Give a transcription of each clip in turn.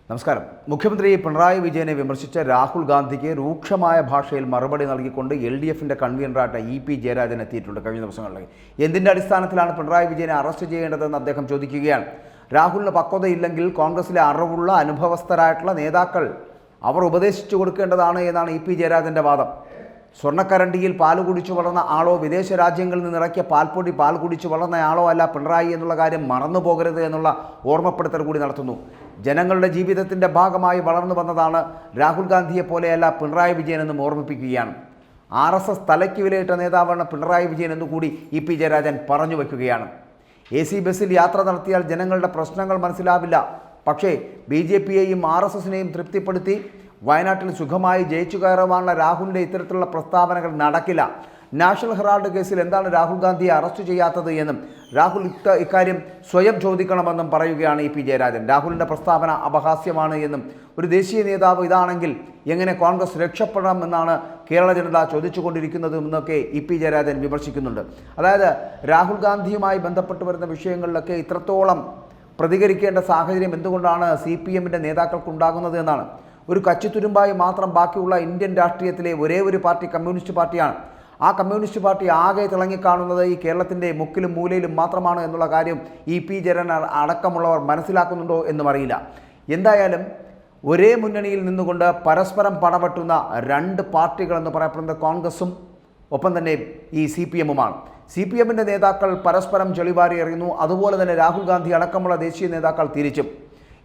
നമസ്കാരം. മുഖ്യമന്ത്രി പിണറായി വിജയനെ വിമർശിച്ച രാഹുൽ ഗാന്ധിക്ക് രൂക്ഷമായ ഭാഷയിൽ മറുപടി നൽകിക്കൊണ്ട് LDFിൻ്റെ കൺവീനറായിട്ട് EP ജയരാജൻ എത്തിയിട്ടുണ്ട് കഴിഞ്ഞ ദിവസങ്ങളിൽ. എന്തിൻ്റെ അടിസ്ഥാനത്തിലാണ് പിണറായി വിജയനെ അറസ്റ്റ് ചെയ്യേണ്ടതെന്ന് അദ്ദേഹം ചോദിക്കുകയാണ്. രാഹുലിന് പക്വതയില്ലെങ്കിൽ കോൺഗ്രസിലെ അറിവുള്ള അനുഭവസ്ഥരായിട്ടുള്ള നേതാക്കൾ അവർ ഉപദേശിച്ചു കൊടുക്കേണ്ടതാണ് എന്നാണ് EP ജയരാജൻ്റെ വാദം. സ്വർണ്ണക്കരണ്ടിയിൽ പാൽ കുടിച്ചു വളർന്ന ആളോ വിദേശ രാജ്യങ്ങളിൽ നിന്നിറക്കിയ പാൽ കുടിച്ചു വളർന്ന ആളോ അല്ല പിണറായി എന്നുള്ള കാര്യം മറന്നു പോകരുത് എന്നുള്ള ഓർമ്മപ്പെടുത്തൽ കൂടി നടത്തുന്നു. ജനങ്ങളുടെ ജീവിതത്തിൻ്റെ ഭാഗമായി വളർന്നു വന്നതാണ് രാഹുൽ ഗാന്ധിയെ പോലെയല്ല പിണറായി വിജയൻ എന്നും ഓർമ്മിപ്പിക്കുകയാണ്. RSS തലയ്ക്ക് വിലയിട്ട നേതാവാണ് പിണറായി വിജയൻ എന്നുകൂടി EP ജയരാജൻ പറഞ്ഞു വയ്ക്കുകയാണ്. AC ബസ്സിൽ യാത്ര നടത്തിയാൽ ജനങ്ങളുടെ പ്രശ്നങ്ങൾ മനസ്സിലാവില്ല. പക്ഷേ BJPയെയും RSSനെയും തൃപ്തിപ്പെടുത്തി വയനാട്ടിൽ സുഖമായി ജയിച്ചു കയറുവാനുള്ള രാഹുലിൻ്റെ ഇത്തരത്തിലുള്ള പ്രസ്താവനകൾ നടക്കില്ല. നാഷണൽ ഹെറാൾഡ് കേസിൽ എന്താണ് രാഹുൽ ഗാന്ധിയെ അറസ്റ്റ് ചെയ്യാത്തത് എന്നും രാഹുൽ ഇക്കാര്യം സ്വയം ചോദിക്കണമെന്നും പറയുകയാണ് EP ജയരാജൻ. രാഹുലിൻ്റെ പ്രസ്താവന അപഹാസ്യമാണ് എന്നും ഒരു ദേശീയ നേതാവ് ഇതാണെങ്കിൽ എങ്ങനെ കോൺഗ്രസ് രക്ഷപ്പെടണമെന്നാണ് കേരള ജനത ചോദിച്ചുകൊണ്ടിരിക്കുന്നതെന്നൊക്കെ EP ജയരാജൻ വിമർശിക്കുന്നുണ്ട്. അതായത് രാഹുൽ ഗാന്ധിയുമായി ബന്ധപ്പെട്ട് വരുന്ന വിഷയങ്ങളിലൊക്കെ ഇത്രത്തോളം പ്രതികരിക്കേണ്ട സാഹചര്യം എന്തുകൊണ്ടാണ് CPMൻ്റെ നേതാക്കൾക്കുണ്ടാകുന്നത് എന്നാണ്. ഒരു കച്ചിത്തുരുമ്പായി മാത്രം ബാക്കിയുള്ള ഇന്ത്യൻ രാഷ്ട്രീയത്തിലെ ഒരേ ഒരു പാർട്ടി കമ്മ്യൂണിസ്റ്റ് പാർട്ടിയാണ്. ആ കമ്മ്യൂണിസ്റ്റ് പാർട്ടി ആകെ തിളങ്ങിക്കാണുന്നത് ഈ കേരളത്തിൻ്റെ മുക്കിലും മൂലയിലും മാത്രമാണ് എന്നുള്ള കാര്യം EP ജയരാജൻ അടക്കമുള്ളവർ മനസ്സിലാക്കുന്നുണ്ടോ എന്നും അറിയില്ല. എന്തായാലും ഒരേ മുന്നണിയിൽ നിന്നുകൊണ്ട് പരസ്പരം പടവെട്ടുന്ന രണ്ട് പാർട്ടികളെന്ന് പറയപ്പെടുന്നത് കോൺഗ്രസും ഒപ്പം തന്നെ ഈ CPMുമാണ്. CPMൻ്റെ നേതാക്കൾ പരസ്പരം ചെളിവാരി എറിയുന്നു. അതുപോലെ തന്നെ രാഹുൽ ഗാന്ധി അടക്കമുള്ള ദേശീയ നേതാക്കൾ തിരിച്ചും.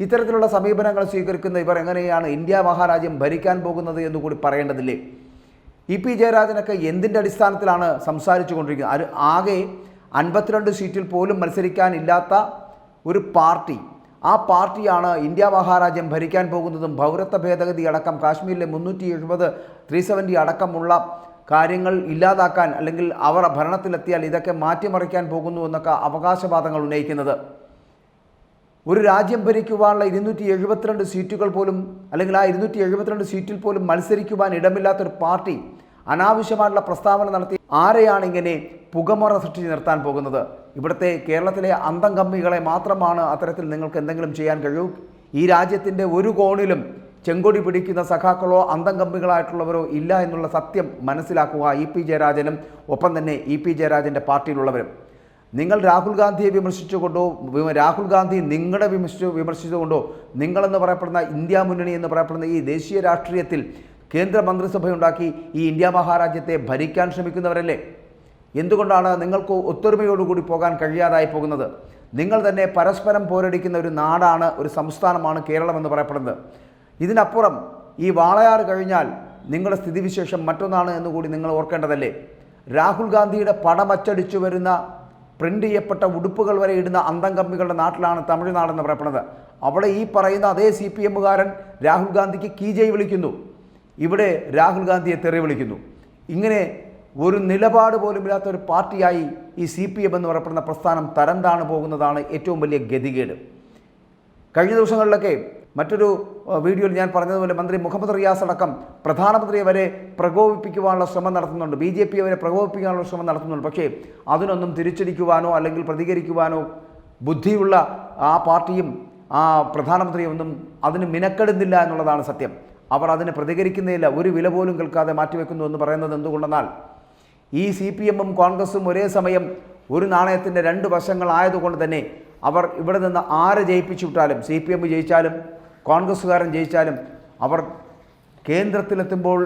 ഇത്തരത്തിലുള്ള സമീപനങ്ങൾ സ്വീകരിക്കുന്ന ഇവർ എങ്ങനെയാണ് ഇന്ത്യ മഹാരാജ്യം ഭരിക്കാൻ പോകുന്നത് എന്നുകൂടി പറയേണ്ടതില്ലേ? EP ജയരാജനൊക്കെ എന്തിൻ്റെ അടിസ്ഥാനത്തിലാണ് സംസാരിച്ചു കൊണ്ടിരിക്കുന്നത്? ആകെ 52 സീറ്റിൽ പോലും മത്സരിക്കാനില്ലാത്ത ഒരു പാർട്ടി, ആ പാർട്ടിയാണ് ഇന്ത്യ മഹാരാജ്യം ഭരിക്കാൻ പോകുന്നതും പൗരത്വ ഭേദഗതി അടക്കം കാശ്മീരിലെ 370 370 അടക്കമുള്ള കാര്യങ്ങൾ ഇല്ലാതാക്കാൻ അല്ലെങ്കിൽ അവർ ഭരണത്തിലെത്തിയാൽ ഇതൊക്കെ മാറ്റിമറിക്കാൻ പോകുന്നു എന്നൊക്കെ അവകാശവാദങ്ങൾ ഉന്നയിക്കുന്നത്. ഒരു രാജ്യം ഭരിക്കുവാനുള്ള 272 സീറ്റുകൾ പോലും അല്ലെങ്കിൽ ആ 272 സീറ്റിൽ പോലും മത്സരിക്കുവാൻ ഇടമില്ലാത്തൊരു പാർട്ടി അനാവശ്യമായിട്ടുള്ള പ്രസ്താവന നടത്തി ആരെയാണ് ഇങ്ങനെ പുകമറ സൃഷ്ടിച്ച് നിർത്താൻ പോകുന്നത്? ഇവിടുത്തെ കേരളത്തിലെ അന്തം കമ്മികളെ മാത്രമാണ് അത്തരത്തിൽ നിങ്ങൾക്ക് എന്തെങ്കിലും ചെയ്യാൻ കഴിയൂ. ഈ രാജ്യത്തിൻ്റെ ഒരു കോണിലും ചെങ്കൊടി പിടിക്കുന്ന സഖാക്കളോ അന്തം കമ്മികളായിട്ടുള്ളവരോ ഇല്ല എന്നുള്ള സത്യം മനസ്സിലാക്കുക EP ജയരാജനും ഒപ്പം തന്നെ EP ജയരാജൻ്റെ പാർട്ടിയിലുള്ളവരും. നിങ്ങൾ രാഹുൽ ഗാന്ധിയെ വിമർശിച്ചുകൊണ്ടോ രാഹുൽ ഗാന്ധി നിങ്ങളെ വിമർശിച്ചുകൊണ്ടോ നിങ്ങളെന്ന് പറയപ്പെടുന്ന ഇന്ത്യ മുന്നണി എന്ന് പറയപ്പെടുന്ന ഈ ദേശീയ രാഷ്ട്രീയത്തിൽ കേന്ദ്ര മന്ത്രിസഭയുണ്ടാക്കി ഈ ഇന്ത്യ മഹാരാജ്യത്തെ ഭരിക്കാൻ ശ്രമിക്കുന്നവരല്ലേ? എന്തുകൊണ്ടാണ് നിങ്ങൾക്ക് ഒത്തൊരുമയോടുകൂടി പോകാൻ കഴിയാതായി പോകുന്നത്? നിങ്ങൾ തന്നെ പരസ്പരം പോരടിക്കുന്ന ഒരു നാടാണ്, ഒരു സംസ്ഥാനമാണ് കേരളം എന്ന് പറയപ്പെടുന്നത്. ഇതിനപ്പുറം ഈ വാളയാർ കഴിഞ്ഞാൽ നിങ്ങളുടെ സ്ഥിതിവിശേഷം മറ്റൊന്നാണ് എന്നുകൂടി നിങ്ങൾ ഓർക്കേണ്ടതല്ലേ? രാഹുൽ ഗാന്ധിയുടെ പടം അച്ചടിച്ചു വരുന്ന പ്രിൻ്റ് ചെയ്യപ്പെട്ട ഉടുപ്പുകൾ വരെ ഇടുന്ന അന്തം കമ്മികളുടെ നാട്ടിലാണ് തമിഴ്നാടെന്ന് പറയപ്പെടുന്നത്. അവിടെ ഈ പറയുന്ന അതേ CPMകാരൻ രാഹുൽ ഗാന്ധിക്ക് കീജയ് വിളിക്കുന്നു, ഇവിടെ രാഹുൽ ഗാന്ധിയെ തെറി വിളിക്കുന്നു. ഇങ്ങനെ ഒരു നിലപാട് പോലും ഇല്ലാത്ത ഒരു പാർട്ടിയായി ഈ CPM എന്ന് പറയപ്പെടുന്ന പ്രസ്ഥാനം തരം താണു പോകുന്നതാണ് ഏറ്റവും വലിയ ഗതികേട്. കഴിഞ്ഞ ദിവസങ്ങളിലൊക്കെ മറ്റൊരു വീഡിയോയിൽ ഞാൻ പറഞ്ഞതുപോലെ മന്ത്രി മുഹമ്മദ് റിയാസ് അടക്കം പ്രധാനമന്ത്രിയെ വരെ പ്രകോപിപ്പിക്കുവാനുള്ള ശ്രമം നടത്തുന്നുണ്ട്, BJPയെ വരെ പ്രകോപിപ്പിക്കാനുള്ള ശ്രമം നടത്തുന്നുണ്ട്. പക്ഷേ അതിനൊന്നും തിരിച്ചടിക്കുവാനോ അല്ലെങ്കിൽ പ്രതികരിക്കുവാനോ ബുദ്ധിയുള്ള ആ പാർട്ടിയും ആ പ്രധാനമന്ത്രിയൊന്നും അതിന് മിനക്കെടുന്നില്ല എന്നുള്ളതാണ് സത്യം. അവർ അതിന് പ്രതികരിക്കുന്നില്ല, ഒരു വില പോലും കേൾക്കാതെ മാറ്റിവെക്കുന്നു എന്ന് പറയുന്നത് എന്തുകൊണ്ടെന്നാൽ ഈ CPMും കോൺഗ്രസും ഒരേ സമയം ഒരു നാണയത്തിൻ്റെ രണ്ട് വശങ്ങളായതുകൊണ്ട് തന്നെ അവർ ഇവിടെ നിന്ന് ആരെ ജയിപ്പിച്ചു വിട്ടാലും CPM ജയിച്ചാലും കോൺഗ്രസ്സുകാരൻ ജയിച്ചാലും അവർ കേന്ദ്രത്തിലെത്തുമ്പോൾ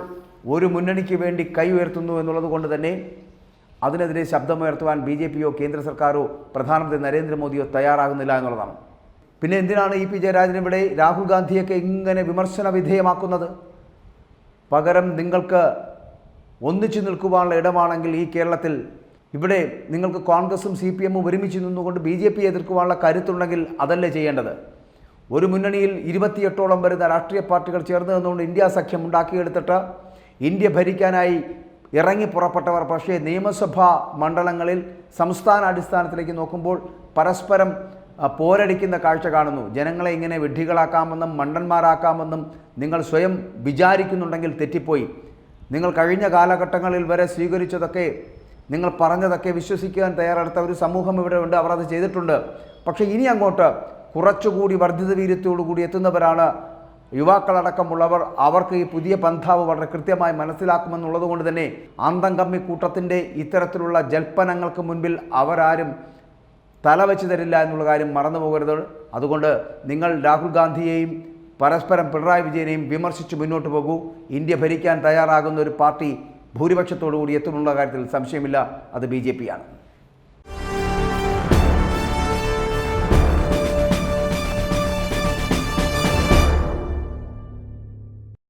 ഒരു മുന്നണിക്ക് വേണ്ടി കൈ ഉയർത്തുന്നു എന്നുള്ളത് കൊണ്ട് തന്നെ അതിനെതിരെ ശബ്ദമുയർത്തുവാൻ BJPയോ കേന്ദ്ര സർക്കാരോ പ്രധാനമന്ത്രി നരേന്ദ്രമോദിയോ തയ്യാറാകുന്നില്ല എന്നുള്ളതാണ്. പിന്നെ എന്തിനാണ് EP ജയരാജൻ ഇവിടെ രാഹുൽ ഗാന്ധിയൊക്കെ ഇങ്ങനെ വിമർശന വിധേയമാക്കുന്നത്? പകരം നിങ്ങൾക്ക് ഒന്നിച്ചു നിൽക്കുവാനുള്ള ഇടമാണെങ്കിൽ ഈ കേരളത്തിൽ ഇവിടെ നിങ്ങൾക്ക് കോൺഗ്രസും CPMും ഒരുമിച്ച് നിന്നുകൊണ്ട് BJPയെ എതിർക്കുവാനുള്ള കരുത്തുണ്ടെങ്കിൽ അതല്ലേ ചെയ്യേണ്ടത്? ഒരു മുന്നണിയിൽ 28ഓളം വരുന്ന രാഷ്ട്രീയ പാർട്ടികൾ ചേർന്ന് നിന്നുകൊണ്ട് ഇന്ത്യ സഖ്യം ഉണ്ടാക്കിയെടുത്തിട്ട് ഇന്ത്യ ഭരിക്കാനായി ഇറങ്ങി പുറപ്പെട്ടവർ പക്ഷേ നിയമസഭാ മണ്ഡലങ്ങളിൽ സംസ്ഥാന അടിസ്ഥാനത്തിലേക്ക് നോക്കുമ്പോൾ പരസ്പരം പോരടിക്കുന്ന കാഴ്ച കാണുന്നു. ജനങ്ങളെ ഇങ്ങനെ വിഡ്ഢികളാക്കാമെന്നും മണ്ടന്മാരാക്കാമെന്നും നിങ്ങൾ സ്വയം വിചാരിക്കുന്നുണ്ടെങ്കിൽ തെറ്റിപ്പോയി. നിങ്ങൾ കഴിഞ്ഞ കാലഘട്ടങ്ങളിൽ വരെ സ്വീകരിച്ചതൊക്കെ, നിങ്ങൾ പറഞ്ഞതൊക്കെ വിശ്വസിക്കാൻ തയ്യാറെടുത്ത ഒരു സമൂഹം ഇവിടെ ഉണ്ട്, അവർ അത് ചെയ്തിട്ടുണ്ട്. പക്ഷേ ഇനി അങ്ങോട്ട് കുറച്ചുകൂടി വർദ്ധിത വീര്യത്തോടുകൂടി എത്തുന്നവരാണ് യുവാക്കളടക്കമുള്ളവർ. അവർക്ക് ഈ പുതിയ പന്ഥാവ് വളരെ കൃത്യമായി മനസ്സിലാക്കുമെന്നുള്ളത് കൊണ്ട് തന്നെ അന്തം കമ്മി കൂട്ടത്തിൻ്റെ ഇത്തരത്തിലുള്ള ജൽപ്പനങ്ങൾക്ക് മുൻപിൽ അവരാരും തലവെച്ച് തരില്ല എന്നുള്ള കാര്യം മറന്നു പോകരുത്. അതുകൊണ്ട് നിങ്ങൾ രാഹുൽ ഗാന്ധിയെയും പരസ്പരം പിണറായി വിജയനെയും വിമർശിച്ച് മുന്നോട്ട് പോകൂ. ഇന്ത്യ ഭരിക്കാൻ തയ്യാറാകുന്ന ഒരു പാർട്ടി ഭൂരിപക്ഷത്തോടു കൂടി എത്തുന്നുള്ള കാര്യത്തിൽ സംശയമില്ല, അത് BJP ആണ്.